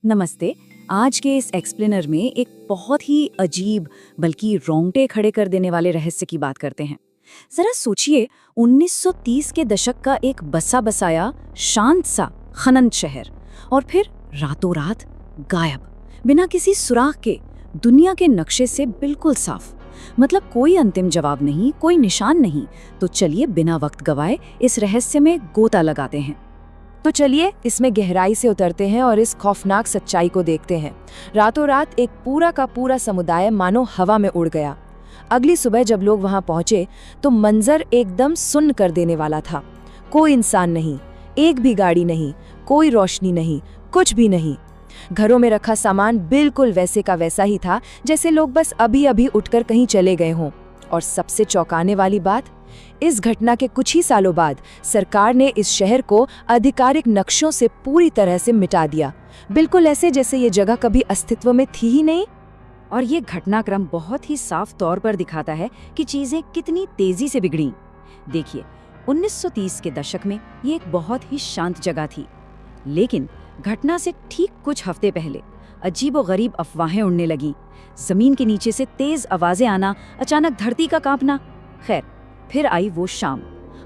नमस्ते। आज के इस एक्सप्लेनर में एक बहुत ही अजीब बल्कि रोंगटे खड़े कर देने वाले रहस्य की बात करते हैं। जरा सोचिए, 1930 के दशक का एक बसा बसाया शांत सा खनन शहर, और फिर रातों रात गायब, बिना किसी सुराग के, दुनिया के नक्शे से बिल्कुल साफ। मतलब कोई अंतिम जवाब नहीं, कोई निशान नहीं। तो चलिए बिना वक्त गवाए इस रहस्य में गोता लगाते हैं। तो चलिए इसमें गहराई से उतरते हैं और इस खौफनाक सच्चाई को देखते हैं। रातों रात एक पूरा का पूरा समुदाय मानो हवा में उड़ गया। अगली सुबह जब लोग वहां पहुंचे तो मंजर एकदम सुन्न कर देने वाला था। कोई इंसान नहीं, एक भी गाड़ी नहीं, कोई रोशनी नहीं, कुछ भी नहीं। घरों में रखा सामान बिल्कुल वैसे का वैसा ही था, जैसे लोग बस अभी अभी उठकर कहीं चले गए हों। और सबसे चौंकाने वाली बात, इस घटना के कुछ ही सालों बाद सरकार ने इस शहर को आधिकारिक नक्शों से पूरी तरह से मिटा दिया, बिल्कुल ऐसे जैसे ये जगह कभी अस्तित्व में थी ही नहीं। और ये घटनाक्रम बहुत ही साफ तौर पर दिखाता है कि चीजें कितनी तेजी से बिगड़ी। देखिए, 1930 के दशक में ये एक बहुत ही शांत जगह थी, लेकिन घटना से ठीक कुछ हफ्ते पहले अजीबोगरीब अफवाहें उड़ने लगी। जमीन के नीचे से तेज आवाजें आना, अचानक धरती का कांपना। खैर, फिर आई वो शाम।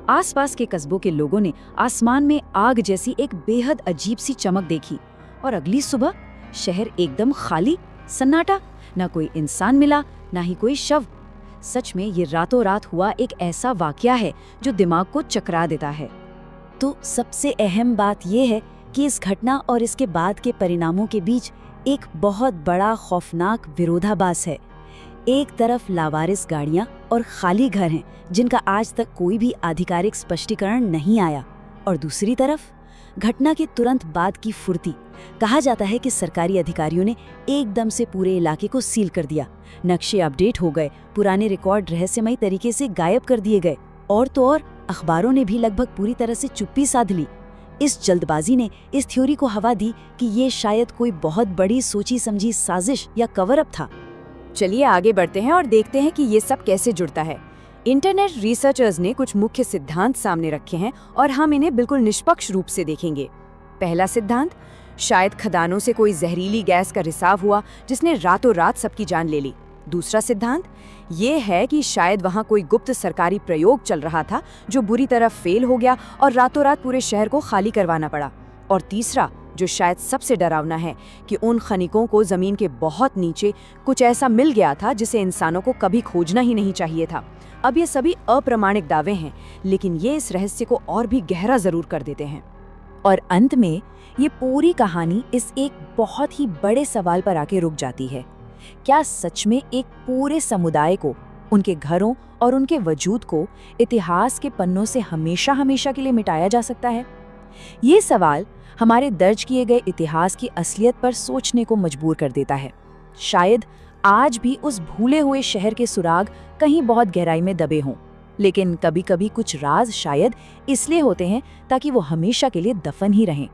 आसपास के कस्बों के लोगों ने आसमान में आग जैसी एक बेहद अजीब सी चमक देखी, और अगली सुबह शहर एकदम खाली, सन्नाटा। ना कोई इंसान मिला, ना ही कोई शव। सच में ये रातों रात हुआ एक ऐसा वाकया है जो दिमाग को चकरा देता है। तो सबसे अहम बात यह है कि इस घटना और इसके बाद के परिणामों के बीच एक बहुत बड़ा खौफनाक विरोधाभास है। एक तरफ लावारिस गाड़ियां और खाली घर हैं जिनका आज तक कोई भी आधिकारिक स्पष्टीकरण नहीं आया, और दूसरी तरफ घटना के तुरंत बाद की फुर्ती। कहा जाता है कि सरकारी अधिकारियों ने एकदम से पूरे इलाके को सील कर दिया, नक्शे अपडेट हो गए, पुराने रिकॉर्ड रहस्यमयी तरीके से गायब कर दिए गए, और तो और अखबारों ने भी लगभग पूरी तरह से चुप्पी साध ली। इस जल्दबाजी ने इस थ्योरी को हवा दी कि ये शायद कोई बहुत बड़ी सोची समझी साजिश या कवर अप था। चलिए आगे बढ़ते हैं और देखते हैं कि ये सब कैसे जुड़ता है। इंटरनेट रिसर्चर्स ने कुछ मुख्य सिद्धांत सामने रखे हैं और हम इन्हें बिल्कुल निष्पक्ष रूप से देखेंगे। पहला सिद्धांत, शायद खदानों से कोई जहरीली गैस का रिसाव हुआ जिसने रातों रात सबकी जान ले ली। दूसरा सिद्धांत ये है कि शायद वहां कोई गुप्त सरकारी प्रयोग चल रहा था जो बुरी तरह फेल हो गया और रातों रात पूरे शहर को खाली करवाना पड़ा। और तीसरा, जो शायद सबसे डरावना है, कि उन खनिकों को जमीन के बहुत नीचे कुछ ऐसा मिल गया था जिसे इंसानों को कभी खोजना ही नहीं चाहिए था। अब ये सभी अप्रमाणिक दावे हैं, लेकिन ये इस रहस्य को और भी गहरा जरूर कर देते हैं। और अंत में ये पूरी कहानी इस एक बहुत ही बड़े सवाल पर आके रुक जाती है। क्या सच में एक पूरे समुदाय को, उनके घरों और उनके वजूद को इतिहास के पन्नों से हमेशा हमेशा के लिए मिटाया जा सकता है? ये सवाल हमारे दर्ज किए गए इतिहास की असलियत पर सोचने को मजबूर कर देता है। शायद आज भी उस भूले हुए शहर के सुराग कहीं बहुत गहराई में दबे हों, लेकिन कभी-कभी कुछ राज शायद इसलिए होते हैं ताकि वो हमेशा के लिए दफन ही रहें।